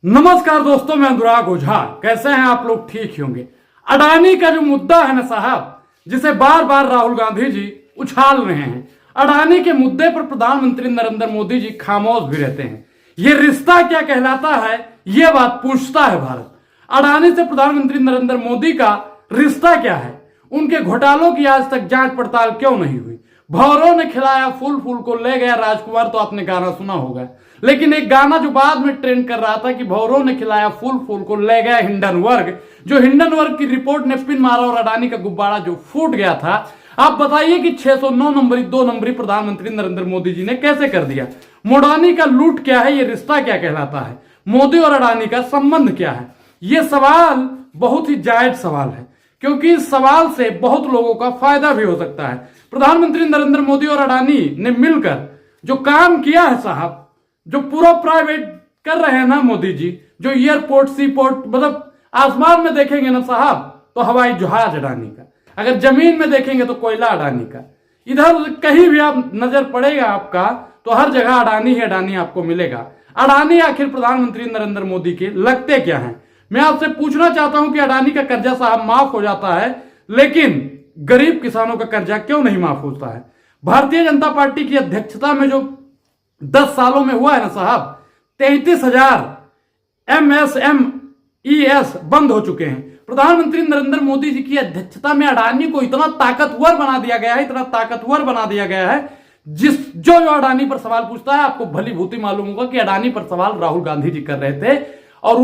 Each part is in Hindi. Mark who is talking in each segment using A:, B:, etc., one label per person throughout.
A: नमस्कार दोस्तों, मैं अनुराग ओझा। कैसे हैं आप लोग? ठीक ही होंगे। अडानी का जो मुद्दा है ना साहब, जिसे बार बार राहुल गांधी जी उछाल रहे हैं, अडानी के मुद्दे पर प्रधानमंत्री नरेंद्र मोदी जी खामोश भी रहते हैं। ये रिश्ता क्या कहलाता है, ये बात पूछता है भारत। अडानी से प्रधानमंत्री नरेंद्र मोदी का रिश्ता क्या है? उनके घोटालों की आज तक जांच पड़ताल क्यों नहीं हुई? भौरों ने खिलाया फूल, फूल को ले गया राजकुमार, तो आपने गाना सुना होगा। लेकिन एक गाना जो बाद में ट्रेंड कर रहा था कि भौरों ने खिलाया फूल, फूल को ले गया हिंडनबर्ग, जो हिंडनबर्ग की रिपोर्ट ने पिन मारा और अडानी का गुब्बारा जो फूट गया था। आप बताइए कि 609 नंबरी 2 नंबरी प्रधानमंत्री नरेंद्र मोदी जी ने कैसे कर दिया? मोडानी का लूट क्या है? ये रिश्ता क्या कहलाता है? मोदी और अडानी का संबंध क्या है? ये सवाल बहुत ही जायज सवाल है, क्योंकि इस सवाल से बहुत लोगों का फायदा भी हो सकता है। प्रधानमंत्री नरेंद्र मोदी और अडानी ने मिलकर जो काम किया है साहब, जो पूरा प्राइवेट कर रहे हैं ना मोदी जी, जो एयरपोर्ट, सी पोर्ट, मतलब आसमान में देखेंगे ना साहब तो हवाई जहाज अडानी का, अगर जमीन में देखेंगे तो कोयला अडानी का, इधर कहीं भी आप नजर पड़ेगा आपका तो हर जगह अडानी ही अडानी आपको मिलेगा। अडानी आखिर प्रधानमंत्री नरेंद्र मोदी के लगते क्या हैं? मैं आपसे पूछना चाहता हूं कि अडानी का कर्जा साहब माफ हो जाता है, लेकिन गरीब किसानों का कर्जा क्यों नहीं माफ होता है? भारतीय जनता पार्टी की अध्यक्षता में जो 10 सालों में हुआ है ना साहब, 33,000 MSMEs बंद हो चुके हैं। प्रधानमंत्री नरेंद्र मोदी जी की अध्यक्षता में अडानी को इतना ताकतवर बना दिया गया है, इतना ताकतवर बना दिया गया है, जो अडानी पर सवाल पूछता है आपको भली भूति मालूम होगा कि अडानी पर सवाल राहुल गांधी जी कर रहे थे और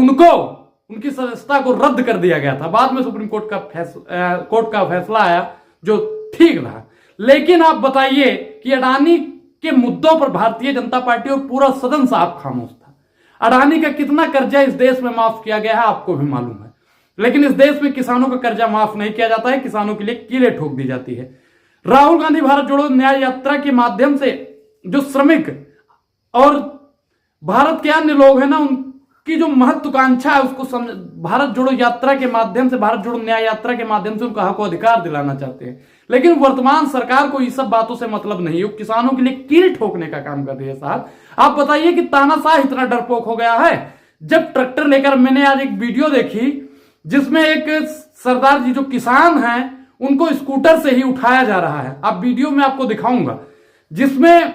A: उनकी सदस्यता को रद्द कर दिया गया था। बाद में सुप्रीम कोर्ट का फैसला आया जो ठीक रहा। लेकिन आप बताइए कि अडानी के मुद्दों पर भारतीय जनता पार्टी और पूरा सदन साहब खामोश था। अडानी का कितना कर्जा इस देश में माफ किया गया है आपको भी मालूम है, लेकिन इस देश में किसानों का कर्जा माफ नहीं किया जाता है, किसानों के लिए कीलें ठोक दी जाती है। राहुल गांधी भारत जोड़ो न्याय यात्रा के माध्यम से जो श्रमिक और भारत के अन्य लोग हैं ना, उनकी जो महत्वाकांक्षा है उसको भारत जोड़ो यात्रा के माध्यम से, भारत जोड़ो न्याय यात्रा के माध्यम से उनका हक अधिकार दिलाना चाहते हैं। लेकिन वर्तमान सरकार को इस सब बातों से मतलब नहीं है, किसानों के लिए कील ठोकने का काम कर रही है साहब। आप बताइए कि तानाशाह इतना डरपोक हो गया है। जब ट्रैक्टर लेकर, मैंने आज एक वीडियो देखी जिसमें एक सरदार जी जो किसान हैं उनको स्कूटर से ही उठाया जा रहा है। अब वीडियो में आपको दिखाऊंगा, जिसमें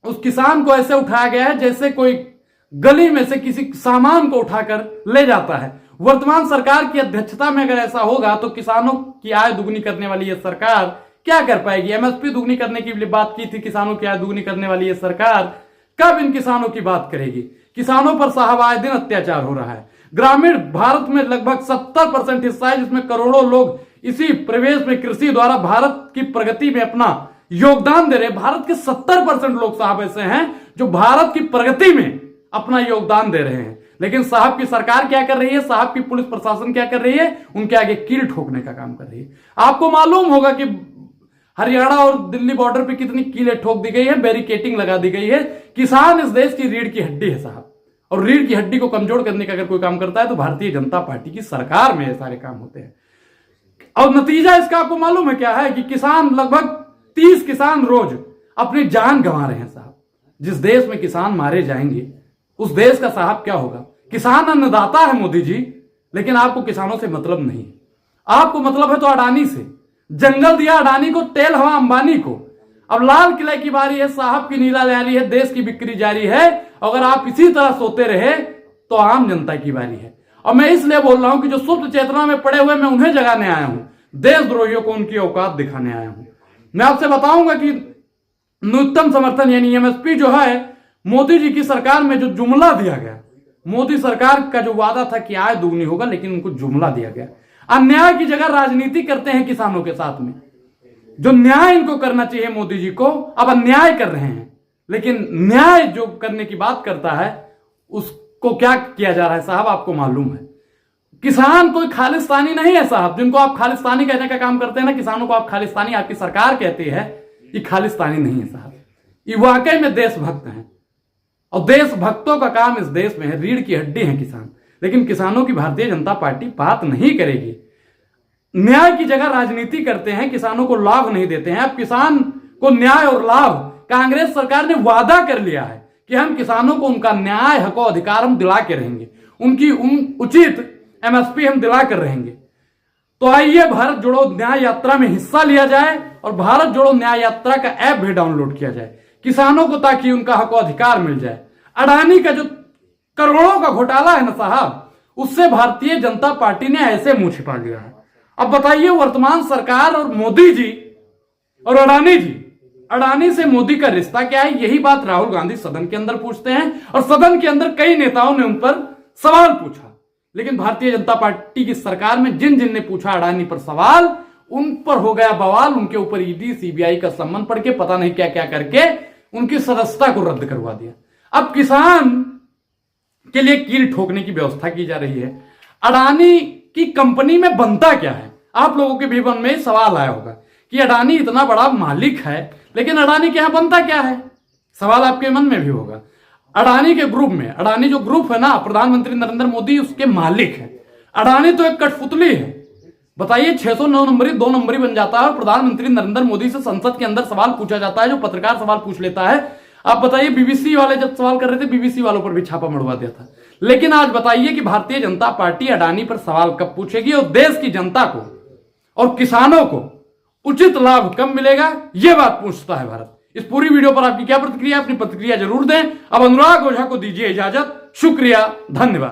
A: उस किसान को ऐसे उठाया गया है जैसे कोई गली में से किसी सामान को उठाकर ले जाता है। वर्तमान सरकार की अध्यक्षता में अगर ऐसा होगा तो किसानों की आय दुगनी करने वाली ये सरकार क्या कर पाएगी? एमएसपी दुगनी करने की बात की थी, किसानों की आय दुगनी करने वाली ये सरकार कब इन किसानों की बात करेगी? किसानों पर साहब आए दिन अत्याचार हो रहा है। ग्रामीण भारत में लगभग 70% हिस्सा है, जिसमें करोड़ों लोग इसी प्रवेश में कृषि द्वारा भारत की प्रगति में अपना योगदान दे रहे। भारत के 70% लोग साहब ऐसे हैं जो भारत की प्रगति में अपना योगदान दे रहे हैं। लेकिन साहब की सरकार क्या कर रही है, साहब की पुलिस प्रशासन क्या कर रही है? उनके आगे कील ठोकने का काम कर रही है। आपको मालूम होगा कि हरियाणा और दिल्ली बॉर्डर पे कितनी कीलें ठोक दी गई है, बैरिकेटिंग लगा दी गई है। किसान इस देश की रीढ़ की हड्डी है साहब, और रीढ़ की हड्डी को कमजोर करने का अगर कोई काम करता है तो भारतीय जनता पार्टी की सरकार में ये सारे काम होते हैं। और नतीजा इसका आपको मालूम है क्या है? कि किसान, लगभग 30 किसान रोज अपनी जान गंवा रहे हैं साहब। जिस देश में किसान मारे जाएंगे उस देश का साहब क्या होगा? किसान अन्नदाता है मोदी जी, लेकिन आपको किसानों से मतलब नहीं है। आपको मतलब है तो अडानी से। जंगल दिया अडानी को, तेल हवा अंबानी को। अब लाल किले की बारी है, साहब की नीला जारी है, देश की बिक्री जारी है। अगर आप इसी तरह सोते रहे तो आम जनता की बारी है। और मैं इसलिए बोल रहा हूं कि जो सुप्त चेतना में पड़े हुए, मैं उन्हें जगाने आया हूं, देशद्रोहियों को उनकी औकात दिखाने आया हूं। मैं आपसे बताऊंगा कि न्यूनतम समर्थन यानी एमएसपी जो है, मोदी जी की सरकार में जो जुमला दिया गया, मोदी सरकार का जो वादा था कि आय दुगनी होगा, लेकिन उनको जुमला दिया गया। अन्याय की जगह राजनीति करते हैं किसानों के साथ में। जो न्याय इनको करना चाहिए मोदी जी को, अब अन्याय कर रहे हैं। लेकिन न्याय जो करने की बात करता है उसको क्या किया जा रहा है साहब, आपको मालूम है? किसान कोई खालिस्तानी नहीं है साहब। जिनको आप खालिस्तानी कहने का काम करते हैं ना, किसानों को आप खालिस्तानी, आपकी सरकार कहती है, ये खालिस्तानी नहीं है साहब। ये वाकई में देशभक्त हैं, और देशभक्तों का काम इस देश में है। रीढ़ की हड्डी है किसान। लेकिन किसानों की भारतीय जनता पार्टी बात नहीं करेगी। न्याय की जगह राजनीति करते हैं, किसानों को लाभ नहीं देते हैं। अब किसान को न्याय और लाभ, कांग्रेस सरकार ने वादा कर लिया है कि हम किसानों को उनका न्याय, हक और अधिकार हम दिला के रहेंगे। उनकी उचित एमएसपी हम दिला कर रहेंगे। तो आइए भारत जोड़ो न्याय यात्रा में हिस्सा लिया जाए और भारत जोड़ो न्याय यात्रा का ऐप भी डाउनलोड किया जाए किसानों को, ताकि उनका हक अधिकार मिल जाए। अडानी का जो करोड़ों का घोटाला है ना साहब, उससे भारतीय जनता पार्टी ने ऐसे मुंह छिपा लिया है। अब बताइए वर्तमान सरकार और मोदी जी और अडानी से मोदी का रिश्ता क्या है? यही बात राहुल गांधी सदन के अंदर पूछते हैं और सदन के अंदर कई नेताओं ने उन पर सवाल पूछा। लेकिन भारतीय जनता पार्टी की सरकार में जिन जिन ने पूछा अडानी पर सवाल, उन पर हो गया बवाल। उनके ऊपर ईडी सीबीआई का सम्मन पढ़ के पता नहीं क्या क्या करके उनकी सदस्यता को रद्द करवा दिया। अब किसान के लिए कील ठोकने की व्यवस्था की जा रही है। अडानी की कंपनी में बनता क्या है? आप लोगों के भी मन में सवाल आया होगा कि अडानी इतना बड़ा मालिक है, लेकिन अडानी के यहां बनता क्या है? सवाल आपके मन में भी होगा। अडानी के ग्रुप में, अडानी जो ग्रुप है ना, प्रधानमंत्री नरेंद्र मोदी उसके मालिक है। अडानी तो एक कठपुतली है। बताइए 609 नंबरी 2 नंबरी बन जाता है और प्रधानमंत्री नरेंद्र मोदी से संसद के अंदर सवाल पूछा जाता है, जो पत्रकार सवाल पूछ लेता है। आप बताइए बीबीसी वाले जब सवाल कर रहे थे, बीबीसी वालों पर भी छापा मरवा दिया था। लेकिन आज बताइए कि भारतीय जनता पार्टी अडानी पर सवाल कब पूछेगी और देश की जनता को और किसानों को उचित लाभ कब मिलेगा, यह बात पूछता है भारत। इस पूरी वीडियो पर आपकी क्या प्रतिक्रिया? अपनी प्रतिक्रिया जरूर दें। अब अनुराग ओझा को दीजिए इजाजत। शुक्रिया, धन्यवाद।